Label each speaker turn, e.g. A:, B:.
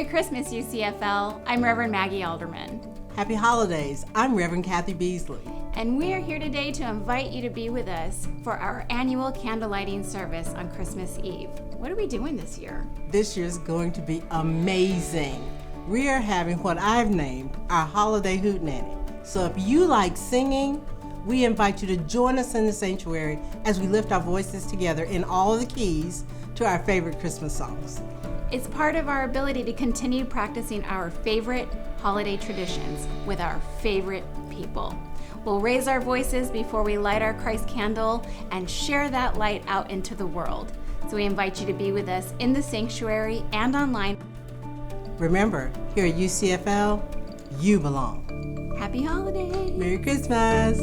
A: Merry Christmas, UCFL. I'm Reverend Maggie Alderman.
B: Happy holidays. I'm Reverend Kathy Beasley.
A: And we are here today to invite you to be with us for our annual candlelighting service on Christmas Eve. What are we doing this year?
B: This year's going to be amazing. We are having what I've named our Holiday Hootenanny. So if you like singing, we invite you to join us in the sanctuary as we lift our voices together in all the keys to our favorite Christmas songs.
A: It's part of our ability to continue practicing our favorite holiday traditions with our favorite people. We'll raise our voices before we light our Christ candle and share that light out into the world. So we invite you to be with us in the sanctuary and online.
B: Remember, here at UCFL, you belong.
A: Happy holidays!
B: Merry Christmas!